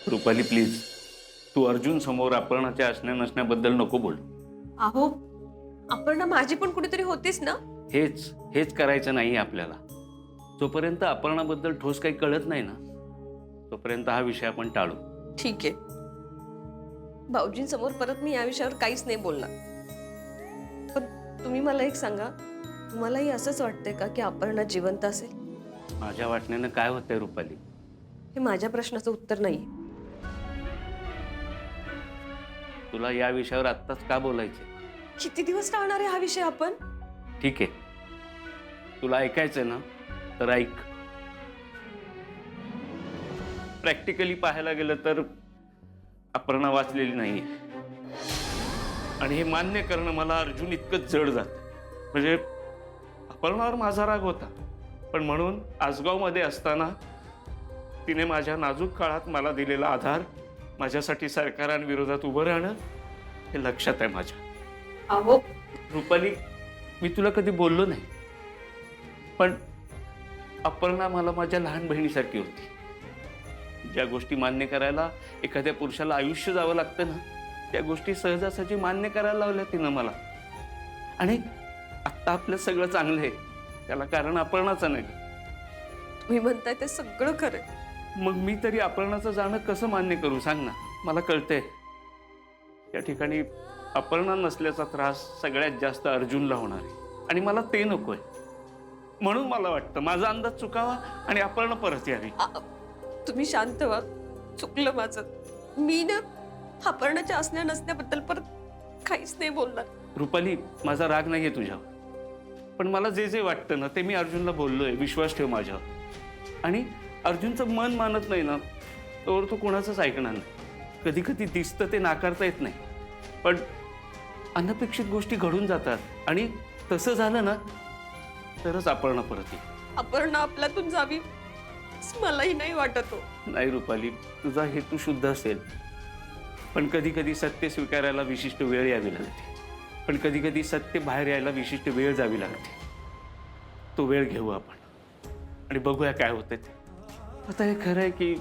Rupali please, तू अर्जुन समोर अपर्णाच्या असण्या नसण्याबद्दल नको बोल. अहो, अपर्णा माझी पण कुठेतरी होतीच ना. हेच हेच करायचं नाही आपल्याला. जोपर्यंत अपर्णाबद्दल ठोस काही कळत नाही ना, तोपर्यंत हा विषय आपण टाळू. ठीक आहे, भाऊजींसमोर परत मी या विषयावर काहीच नाही बोलणार. पण तुम्ही मला एक सांगा, तुम्हालाही असंच वाटतंय का की अपर्णा जिवंत असेल? माझ्या वाटण्यानं काय होतंय रुपाली? हे माझ्या प्रश्नाचं उत्तर नाही. तुला या विषयावर आत्ताच का बोलायचे? किती दिवस टाळणार आहे हा विषय आपण? ठीक आहे, तुला ऐकायचंय ना तर ऐक. प्रॅक्टिकली पाहायला गेलं तर अपर्णा वाचलेली नाहीये, आणि हे मान्य करणं मला अर्जुन इतकं जड जातं. म्हणजे अपर्णावर माझा राग होता, पण म्हणून आसगावमध्ये असताना तिने माझ्या नाजूक काळात मला दिलेला आधार, माझ्यासाठी सरकारांविरोधात उभं राहणं, हे लक्षात आहे माझ्या. अहो रुपाली, मी तुला कधी बोललो नाही, पण अपर्णा मला माझ्या लहान बहिणीसारखी होती. ज्या गोष्टी मान्य करायला एखाद्या पुरुषाला आयुष्य जावं लागतं ना, त्या गोष्टी सहजासहजी मान्य करायला लावल्या तिनं मला. आणि आत्ता आपलं सगळं चांगलं आहे, त्याला कारण अपर्णाचं नाही. तुम्ही म्हणताय ते सगळं खरं. मग मी तरी अपर्णाचं जाणं कसं मान्य करू सांग ना? मला कळतंय या ठिकाणी अपर्णा नसल्याचा त्रास सगळ्यात जास्त अर्जुनला होणार आहे, आणि मला ते नकोय. म्हणून मला वाटतं माझा अंदाज चुकावा आणि अपर्णा परत यावी. तुम्ही शांत व्हा. चुकलं माझं. मी ना अपर्णाच्या असण्या नसण्याबद्दल परत काहीच नाही बोलणार. रुपाली, माझा राग नाहीये तुझ्यावर, पण मला जे जे वाटतं ना ते मी अर्जुनला बोललोय. विश्वास ठेव माझ्यावर. आणि अर्जुनचं मन मानत नाही ना, तोवर तू कोणाचंच ऐकणार नाही. कधी कधी दिसतं ते नाकारता येत नाही, पण अनपेक्षित गोष्टी घडून जातात, आणि तसं झालं ना तरच अपर्णा परत येईल. अपर्णा आपल्यातून जावी असं मलाही नाही वाटत हो. नाही रुपाली, तुझा हेतू शुद्ध असेल, पण कधी कधी सत्य स्वीकारायला विशिष्ट वेळ यावी लागते. पण कधी कधी सत्य बाहेर यायला विशिष्ट वेळ जावी लागते. तो वेळ घेऊ आपण आणि बघूया काय होतंय ते. आता हे खरं आहे की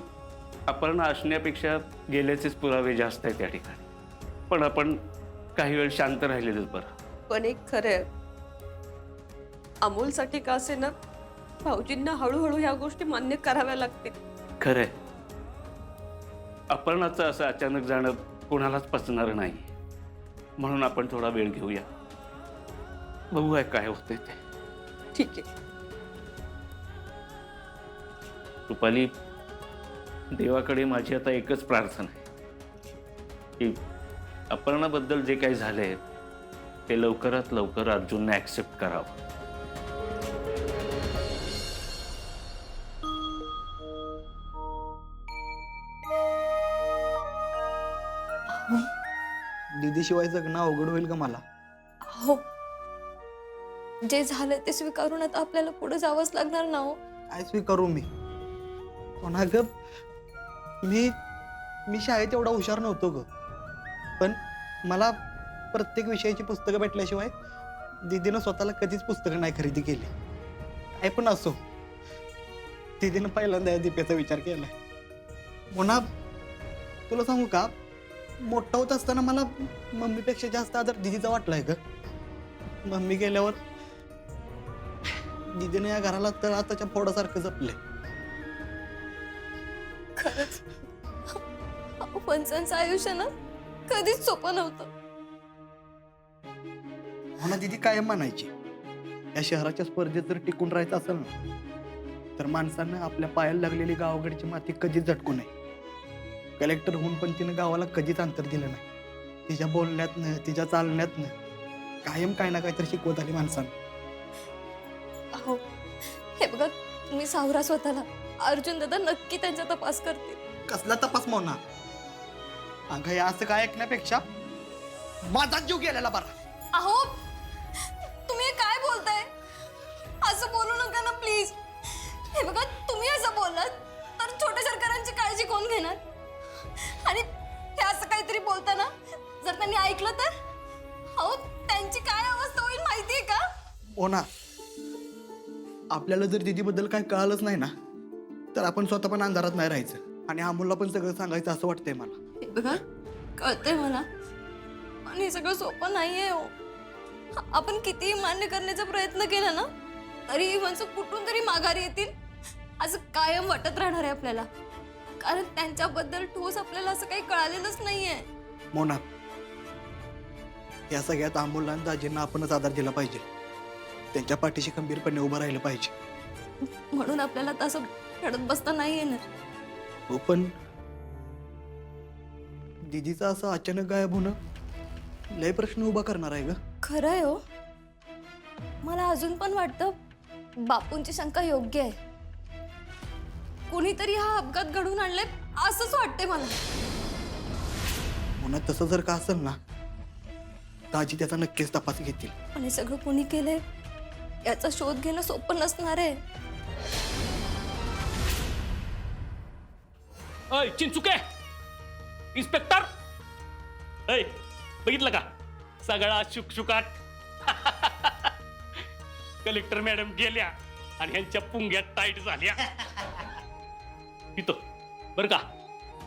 अपर्णा असण्यापेक्षा गेल्याचेच पुरावे जास्त आहेत त्या ठिकाणी, पण आपण काही वेळ शांत राहिलेलंच बरं. पण एक खरं आहे, अमोलसाठी का असे ना भाऊजींना हळूहळू ह्या गोष्टी मान्य कराव्या लागतील. खरं आहे, अपर्णाचं असं अचानक जाणं कोणालाच पचणार नाही. म्हणून आपण थोडा वेळ घेऊया, बघूया काय होतंय ते. ठीक आहे. रुपाली, देवाकडे माझी आता एकच प्रार्थना आहे की अपर्णाबद्दल जे काही झालंय ते लवकरात लवकर अर्जुनने ऍक्सेप्ट करावं. दीदी शिवाय जगणं अवघड होईल का मला? हो, जे झालं ते स्वीकारून आता आपल्याला पुढे जावंच लागणार ना हो. काय स्वीकारू मी? पण अगं मी शाळेत एवढा हुशार नव्हतो ग, पण मला प्रत्येक विषयाची पुस्तकं भेटल्याशिवाय दीदीनं स्वतःला कधीच पुस्तकं नाही खरेदी केली. काय पण असो, दीदीनं पहिल्यांदा या दीप्याचा विचार केलाय. मोना, तुला सांगू का, मोठा होत असताना मला मम्मीपेक्षा जास्त आदर दीदीचा वाटलाय ग. मम्मी गेल्यावर दीदीने या घराला तर आताच्या फोडासारखं जपले. खरंच पंचांचं आयुष्य ना कधीच सोपं नव्हतं. म्हणा दीदी कायम म्हणायची, या शहराच्या स्पर्धेत जर टिकून राहायचं असेल ना तर माणसानं आपल्या पायाला लागलेली गावाकडची माती कधीच झटकू नये. कलेक्टर होऊन पण तिनं गावाला कधीच अंतर दिलं नाही. तिच्या बोलण्यातनं, तिच्या चालण्यातनं कायम काय ना काहीतरी शिकवत आली माणसानं. हो, हे बघा, तुम्ही सावरा स्वतःला. अर्जुन दादा नक्की त्यांचा तपास करतील. कसला तपास मोना? अगं हे असं काय ऐकण्यापेक्षा माझा जीव गेलेला बरा. अहो, तुम्ही काय बोलताय? असं बोलू नका ना प्लीज. हे बघा, तुम्ही असं बोललात तर छोट्या सरकारांची काळजी कोण घेणार? आणि हे असं काहीतरी बोलताना जर त्यांनी ऐकलं तर अहो त्यांची काय अवस्था होईल माहितीये का? मोना, आपल्याला जर दीदीबद्दल काय कळालंच नाही ना तर आपण स्वतः पण अंधारात नाही राहायचं. आणि अमोलला पण सगळं सांगायचं असं वाटतंय मला. हे बघा कळतंय मला, पण हे सगळं सोपं नाहीये हो. आपण कितीही मान्य करण्याचा प्रयत्न केला ना तरी ही माणसं कुठून तरी माघारी येतील असं कायम वाटत राहणार आहे आपल्याला, कारण त्यांच्याबद्दल ठोस आपल्याला असं काही कळालेलंच नाहीये. मोना, या सगळ्यात अमोलला आणि दाजींना आपणच आधार दिला पाहिजे. त्यांच्या पाठीशी खंबीरपणे उभं राहिलं पाहिजे. म्हणून आपल्याला तसं रडत बसता नाही येणार. हो, पण दीदीचं असं अचानक गायब होणं लय प्रश्न उभा करणार आहे ग. खरं आहे हो. मला अजून पण वाटतं बापूंची शंका योग्य आहे. कोणीतरी हा अपघात घडवून आणलाय असंच वाटतंय मला. मोना, तसं जर का असेल ना, दाजी त्याचा नक्कीच तपास घेतील. पण हे सगळं कोणी केलंय याचा शोध घेणं सोपं नसणार आहे. अय चिंचुके, इन्स्पेक्टर, अय बघितलं का सगळा शुकशुकाट. कलेक्टर मॅडम गेल्या आणि ह्यांच्या पुंग्यात टाईट झाल्या. इथं बर का,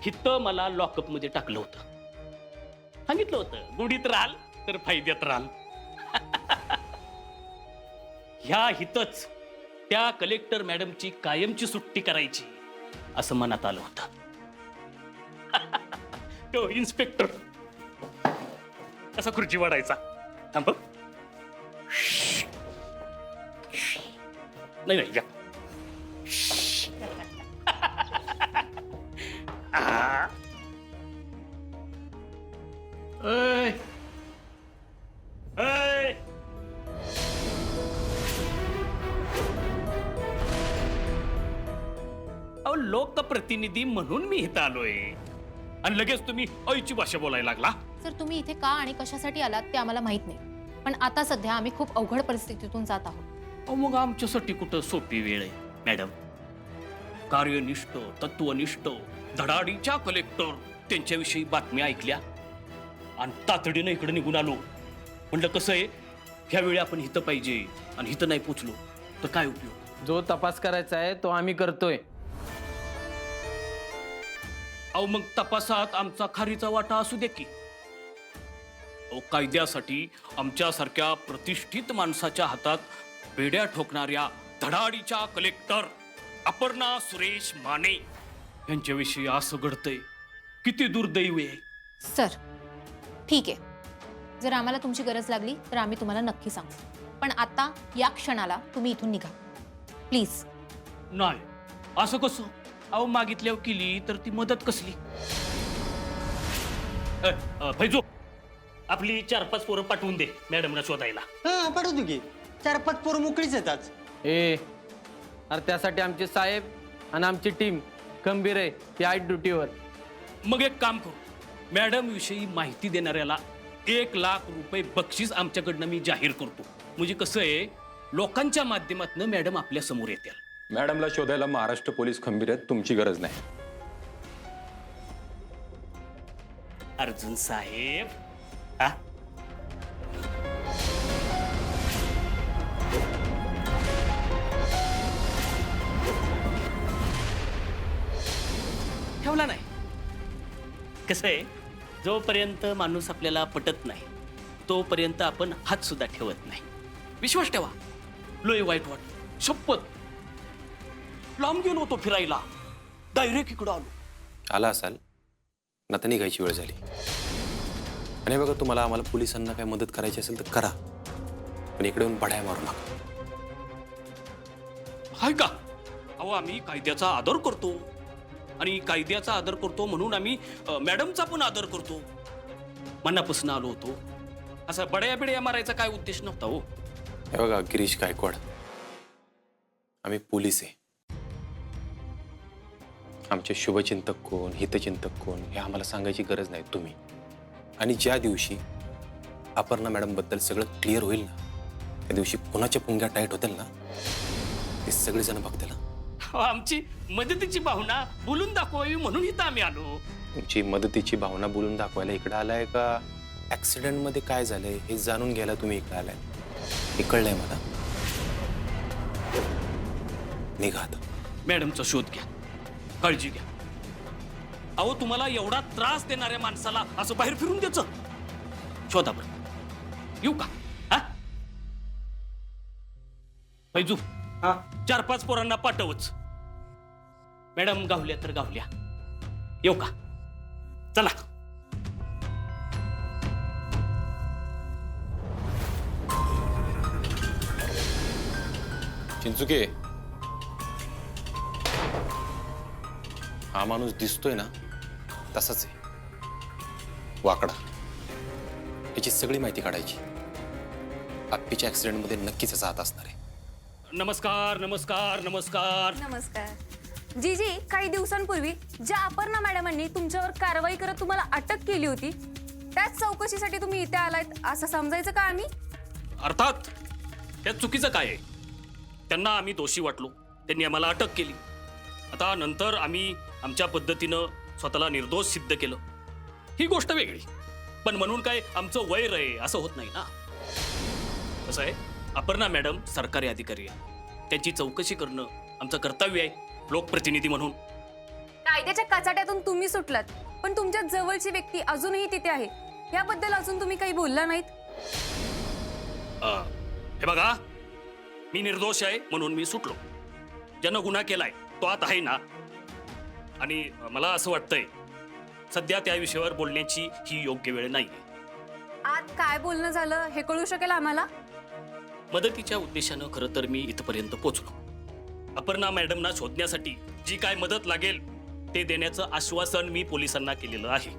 हिथं मला लॉकअप मध्ये टाकलं होतं. सांगितलं होतं गुढीत राहाल तर फायद्यात राहाल. ह्या हितच त्या कलेक्टर मॅडमची कायमची सुट्टी करायची असं मनात आलं होतं. तो इन्स्पेक्टर कसा खुर्ची वाढायचा. थांब. नाही नाही, या. आ. ऐ. ऐ. अहो, लोकप्रतिनिधी म्हणून मी इथं आलोय आणि लगेच तुम्ही ऐची भाषा बोलायला लागला. सर, तुम्ही इथे का आणि कशासाठी आलात ते आम्हाला माहित नाही, पण आता सध्या आम्ही खूप अवघड परिस्थितीतून जात आहोत. अहो, मग आमच्यासाठी कुठं सोपी वेळ आहे मॅडम. कार्यनिष्ठ, तत्वनिष्ठ, धडाडीच्या कलेक्टर त्यांच्याविषयी बातम्या ऐकल्या आणि तातडीनं इकडे निघून आलो. म्हणलं कसं आहे, ह्यावेळी आपण हिथं पाहिजे आणि हिथं नाही पोचलो तर काय उपयोग. जो तपास करायचा आहे तो आम्ही करतोय. अहो, मग तपासात आमचा खारीचा वाटा असू दे की. अहो, कायद्यासाठी आमच्यासारख्या प्रतिष्ठित माणसाच्या हातात बेड्या ठोकणाऱ्या धडाडीच्या कलेक्टर अपर्णा सुरेश माने यांच्याविषयी असं घडतंय. किती दुर्दैवी आहे. सर, ठीक आहे, जर आम्हाला तुमची गरज लागली तर आम्ही तुम्हाला नक्की सांगू, पण आता या क्षणाला तुम्ही इथून निघा प्लीज. नाही, असं कसं. अहो, मागितल्यावर केली तर ती मदत कसली. फैजू, आपली 4-5 पोरं पाठवून दे मॅडमला शोधायला. हा, पाठवतो की. 4-5 पोरं मोकळीच येतात. अरे त्यासाठी आमचे साहेब आणि आमची टीम खंबीर आहे, ती आहेत ड्युटीवर. मग एक काम करू, मॅडम विषयी माहिती देणाऱ्याला 1 लाख रुपये बक्षीस आमच्याकडनं मी जाहीर करतो. म्हणजे कसं आहे, लोकांच्या माध्यमातून मॅडम आपल्या समोर येतील. मॅडमला शोधायला महाराष्ट्र पोलीस खंबीर आहेत, तुमची गरज नाही. अर्जुन साहेब, हा? ठेवला नाही. कसं आहे, जोपर्यंत माणूस आपल्याला पटत नाही तोपर्यंत आपण हात सुद्धा ठेवत नाही. विश्वास ठेवा. लोय वाईट वाटत, शपथ. लांब गेलो होतो फिरायला, डायरेक्ट इकडं आलो. आला असाल ना, तर निघायची वेळ झाली. आणि बघा, तुम्हाला आम्हाला पोलिसांना काय मदत करायची असेल तर करा, पण इकडे येऊन बढाया मारू नका. हाय का? अहो, आम्ही कायद्याचा आदर करतो आणि कायद्याचा आदर करतो म्हणून आम्ही मॅडमचा पण आदर करतो. मनापासून आलो होतो. असा बड्या बिड्या मारायचा काय उद्देश नव्हता हो. हे बघा गिरीश गायकवाड, आम्ही पोलीस आहे. आमचे शुभचिंतक कोण, हितचिंतक कोण हे आम्हाला सांगायची गरज नाही तुम्ही. आणि ज्या दिवशी अपर्णा मॅडमबद्दल सगळं क्लिअर होईल ना, त्या दिवशी कोणाच्या पुंग्या टाईट होतील ना, ते सगळेजण बघतील. आमची मदतीची भावना बोलून दाखवावी म्हणून इथं आम्ही आलो. तुमची मदतीची भावना बोलून दाखवायला इकडे आलाय का ऍक्सिडेंट मध्ये काय झालंय हे जाणून घ्यायला तुम्ही इकडे आलाय? हे कळलंय मला. निघा आता. मॅडमचा शोध घ्या, काळजी घ्या. अहो तुम्हाला एवढा त्रास देणाऱ्या माणसाला असं बाहेर फिरून द्यायचं? शोधा बरं. येऊ का? हा पैजू, 4-5 पोरांना पाठवच. मॅडम गावल्या तर गावल्या. येऊ का? चला. चिंचुके, हा माणूस दिसतोय ना तसाच आहे, वाकडा. याची सगळी माहिती काढायची. आप्पीच्या ऍक्सिडेंटमध्ये नक्कीच याचा हात असणार आहे. नमस्कार नमस्कार नमस्कार. नमस्कार जीजी. काही दिवसांपूर्वी ज्या अपर्णा मॅडमांनी तुमच्यावर कारवाई करत तुम्हाला अटक केली होती, त्याच चौकशीसाठी तुम्ही इथे आलायत असं समजायचं का आम्ही? अर्थात त्यात चुकीचं काय आहे? त्यांना आम्ही दोषी वाटलो, त्यांनी आम्हाला अटक केली. आता नंतर आम्ही आमच्या पद्धतीनं स्वतःला निर्दोष सिद्ध केलं, ही गोष्ट वेगळी. पण म्हणून काय आमचं वैर आहे असं होत नाही ना. कसं आहे, अपर्णा मॅडम सरकारी अधिकारी आहे, त्यांची चौकशी करणं आमचं कर्तव्य आहे लोकप्रतिनिधी म्हणून. कायद्याच्या कचाट्यातून तुम्ही सुटलात, पण तुमच्या जवळची व्यक्ती अजूनही तिथे आहे. याबद्दल अजून तुम्ही काही बोलला नाहीत. हे बघा, मी निर्दोष आहे म्हणून मी सुटलो. ज्यानं गुन्हा केलाय तो आत आहे ना. आणि मला असं वाटतंय सध्या त्या विषयावर बोलण्याची ही योग्य वेळ नाही. आज काय बोलणं झालं हे कळू शकेल आम्हाला? मदतीच्या उद्देशानं खरं तर मी इथपर्यंत पोहोचलो. अपर्णा मॅडमना शोधण्यासाठी जी काय मदत लागेल ते देण्याचं आश्वासन मी पोलिसांना केलेलं आहे.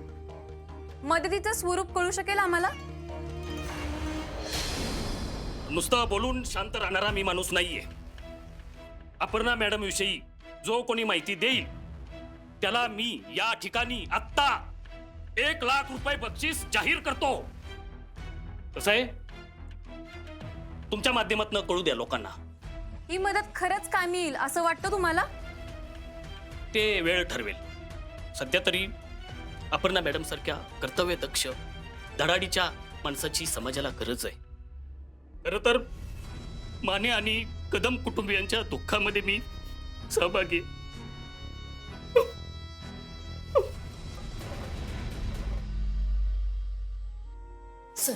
मदतीचं स्वरूप कळू शकेल आम्हाला? नुसतं बोलून शांत राहणारा मी माणूस नाहीये. अपर्णा मॅडम विषयी जो कोणी माहिती देईल त्याला मी या ठिकाणी आत्ता 1 लाख रुपये बक्षीस जाहीर करतो. कसं आहे, तुमच्या माध्यमातून कळू द्या लोकांना. ही मदत खरंच कामी येईल असं वाटतं तुम्हाला? ते वेळ ठरवेल. सध्या तरी अपर्णा मॅडम सारख्या कर्तव्यदक्ष धडाडीच्या माणसाची समाजाला गरज आहे. खरं तर माने आणि कदम कुटुंबियांच्या दुःखामध्ये मी सहभागी. सर,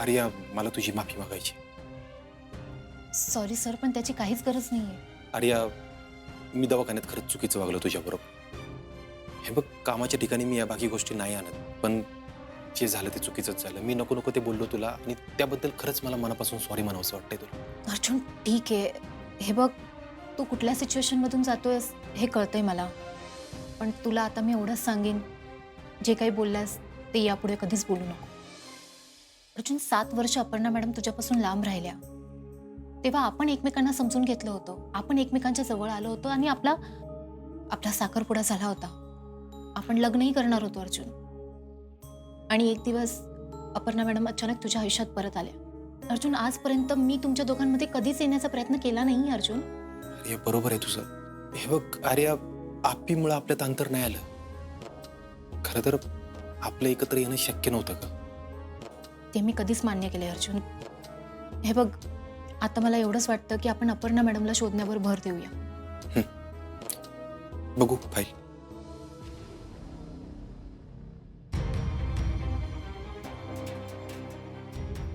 आर्या, मला तुझी माफी मागायची. सॉरी सर, पण त्याची काहीच गरज नाहीये. आर्या, मी दवाखान्यात खरंच चुकीचं वागलो तुझ्याबरोबर. हे बघ, कामाच्या ठिकाणी मी या बाकी गोष्टी नाही आणत, पण जे झालं ते चुकीचंच झालं. मी नको नको ते बोललो तुला, आणि त्याबद्दल खरंच मला मनापासून सॉरी म्हणावंसं वाटतंय तुला. अर्जुन, ठीक आहे. हे बघ, तू कुठल्या सिच्युएशनमधून जातोयस हे कळतंय मला, पण तुला आता मी एवढंच सांगेन, जे काही बोललास ते यापुढे कधीच बोलू नको. अर्जुन, 7 वर्ष अपर्णा मॅडम तुझ्यापासून लांब राहिल्या, तेव्हा आपण एकमेकांना समजून घेतलं होतं, आपण एकमेकांच्या जवळ आलो होतो, आणि आपला साखरपुडा झाला होता. आपण लग्नही करणार होतो अर्जुन. आणि एक दिवस अपर्णा मॅडम अचानक तुझ्या आयुष्यात परत आल्या. अर्जुन, आजपर्यंत मी तुमच्या दोघांमध्ये कधीच येण्याचा प्रयत्न केला नाही अर्जुन. अरे बरोबर आहे तुझं. हे बघ आर्या, आप्पीमुळे आपल्यात अंतर नाही आलं. खरं तर आपलं एकत्र येणं शक्य नव्हतं का? ते मी कधीच मान्य केले अर्जुन. हे बघ, आता मला एवढंच वाटतं की आपण अपर्णा मॅडमला शोधण्यावर भर देऊया. बघू फाईल.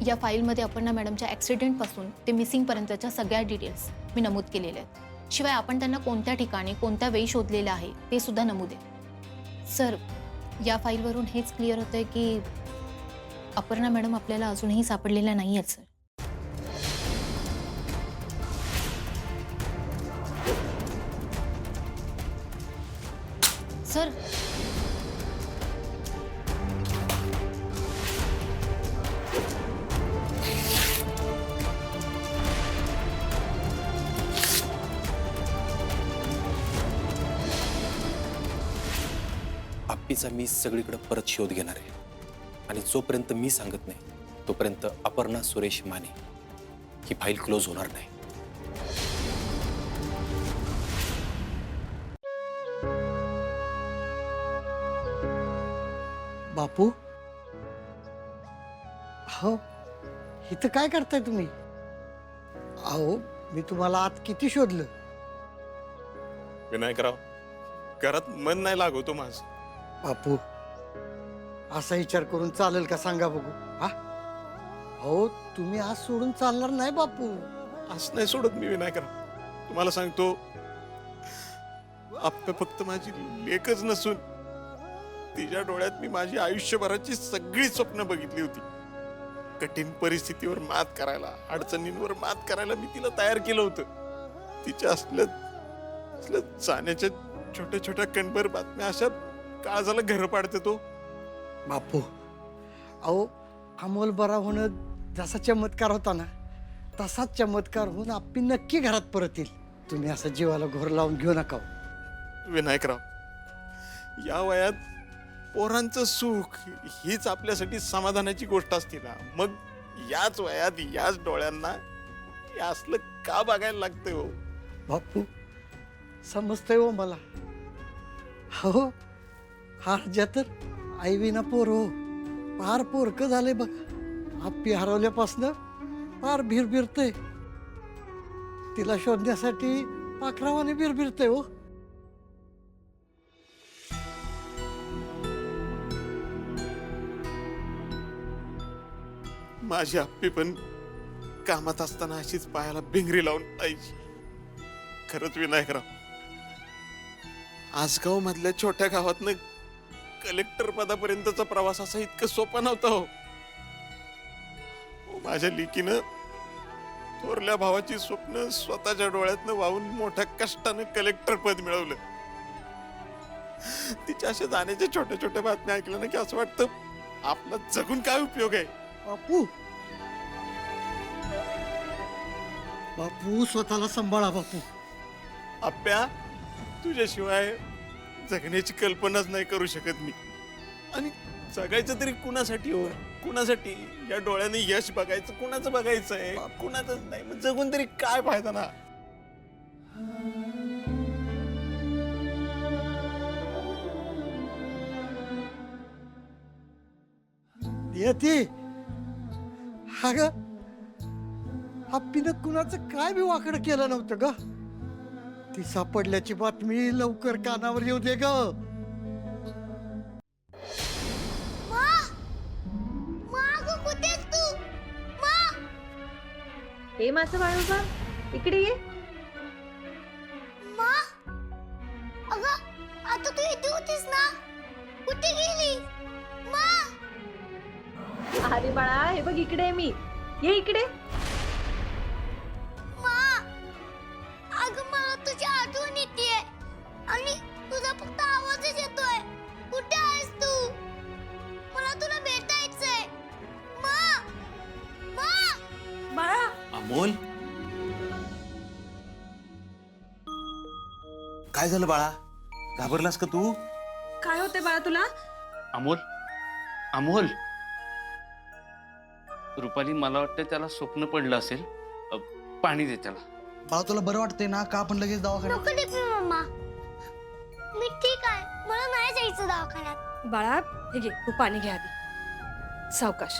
या फाईलमध्ये अपर्णा मॅडमच्या ॲक्सिडेंटपासून ते मिसिंगपर्यंतच्या सगळ्या डिटेल्स मी नमूद केलेल्या आहेत. शिवाय आपण त्यांना कोणत्या ठिकाणी कोणत्या वेळी शोधलेलं आहे ते सुद्धा नमूद आहे. सर, या फाईलवरून हेच क्लिअर होतंय की अपर्णा मॅडम आपल्याला अजूनही सापडलेल्या नाही आहेत. सर, आप्पीचा मी सगळीकडे परत शोध घेणार आहे, आणि जोपर्यंत मी सांगत नाही तोपर्यंत अपर्णा सुरेश माने ही फाईल क्लोज होणार नाही. बापू, हो, इथं काय करताय तुम्ही? अहो, मी तुम्हाला आत किती शोधलं. विनायकराव, घरात मन नाही लागवतो माझं. बापू असा विचार करून चालेल का सांगा बघू? हा हो, तुम्ही आज सोडून चालणार नाही बापू. असं नाही सोडत मी विनायकराव. तुम्हाला सांगतो, आप्पा फक्त माझी लेकच नसून तिच्या डोळ्यात मी माझी आयुष्यभराची सगळी स्वप्न बघितली होती. कठीण परिस्थितीवर मात करायला, अडचणींवर मात करायला मी तिला तयार केलं होतं. तिच्या असल्या जाण्याच्या छोट्या छोट्या कणभर बातम्या अशा काळजाला घर पाडते तो. बापू अहो, अमोल बरा होणं जसा चमत्कार होता ना, तसाच चमत्कार होऊन आप्पी नक्की घरात परत येईल. तुम्ही असं जीवाला घोर लावून घेऊ नका. विनायकराव, या वयात पोरांचं सुख हीच आपल्यासाठी समाधानाची गोष्ट असते ना. मग याच वयात याच डोळ्यांना हे असलं का बघायला लागतंय हो? बापू समजतंय हो मला. हो हा ज्या तर आई विना पोर हो, फार पोरक झाले बघ. आप्पी हरवल्यापासनं फार भिरभिरतय. तिला शोधण्यासाठी पाखरावाने भिरभिरतय हो. माझी आप्पी पण कामात असताना अशीच पायाला भिंगरी लावून पाहिजे. खरंच विनायकराव, आसगाव मधल्या छोट्या गावातनं कलेक्टर पदापर्यंतचा प्रवास असा इतकं सोपा नव्हता हो. माझ्या लेकीनं थोरल्या भावाची स्वप्न स्वतःच्या डोळ्यातनं वाहून मोठ्या कष्टानं कलेक्टर पद मिळवलं. तिच्या अशा जाण्याच्या छोट्या छोट्या बातम्या ऐकल्या ना की असं वाटतं आपला जगून काय उपयोग आहे. बापू बापू स्वतःला सांभाळा बापू. आप्या, तुझ्याशिवाय जगण्याची कल्पनाच नाही करू शकत मी. आणि जगायचं तरी कुणासाठी हो? कुणासाठी? या डोळ्याने यश बघायचं, कुणाचं बघायचं आहे? कुणाचंच नाही. मग जगून तरी काय फायदा ना. येते अग, आप्पीनं कुणाचं काय बी वाकडं केलं नव्हतं ग. ती सापडल्याची बातमी लवकर कानावर येऊ दे ग. हे माझं बाळूबा, इकडे ये. अगं आता तू इथे होतीस ना, कुठे गेली? अरे बाळा, हे बघ इकडे आहे मी. ये इकडे. अगं मला तुझी आठवण येतेय आणि तुझा फक्त आवाजच येतोय. कुठे आहेस तू? मला तुला भेटायचंय. बाळा, अमोल, काय झालं बाळा? घाबरलास का तू? काय होते बाळा तुला? अमोल, अमोल. रुपाली, मला वाटतं त्याला स्वप्न पडलं असेल. पाणी दे त्याला. बाळा तुला बरं वाटतंय ना? का आपण लगेच दवाखान्यात? नको दीपी मम्मा, मी ठीक आहे. मला नाही जायचं दवाखान्यात. बाळा हे घे, तू पाणी घे आधी. सावकाश.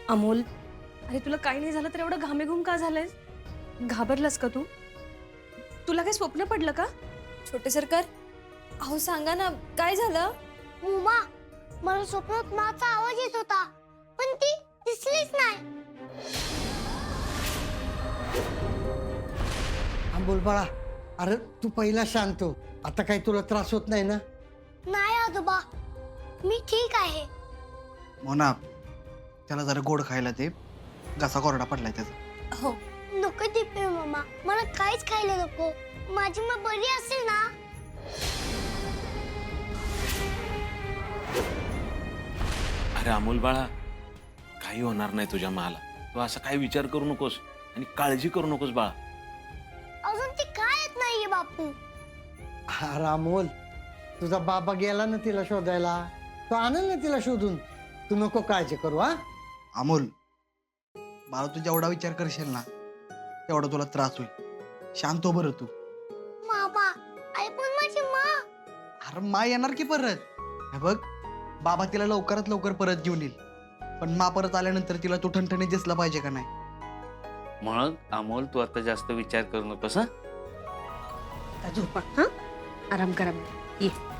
अमोल, अरे तुला काही नाही झालं तर एवढं घामेघूम का झालंय? घाबरलास का तू? तुला काही स्वप्न पडलं का? छोटे सरकार, अहो सांगा ना काय झालं? उमा, मला स्वप्नात माचा आवाज येत होता, पण ती दिसलीच नाही. बोल बाळा, अरे तू पहिला शांत हो. आता काही तुला त्रास होत नाही ना? नाही आजोबा, मी ठीक आहे. हो ना, त्याला जरा गोड खायला दे. घसा कोरडा पडलाय त्याचा. हो. नको दीपे मम्मा, मला काहीच खायला नको. माझी मग बरी असेल ना? अरे अमोल बाळा, काही होणार नाही तुझ्या माला. तू असा काही विचार करू नकोस आणि काळजी करू नकोस बाळा. अजून ती काय येत नाहीये बापू. अरे अमोल, तुझा बाबा गेला ना तिला शोधायला. तो आणल ना तिला शोधून. तू नको काळजी करू. हा अमोल, बाळा तू जेवढा विचार करशील ना तेवढा तुला त्रास होईल. शांत हो बरं तू. मामा, आई पण माझी माँ. अरे मा येणार की परत. हे बघ, बाबा तिला लवकरात लवकर परत घेऊन येईल. पण मा परत आल्यानंतर तिला तू ठणठणीत दिसला पाहिजे का नाही? मग अमोल, तू आता जास्त विचार करू नकोस. हा आता झोपा. हा, आराम करा. ये.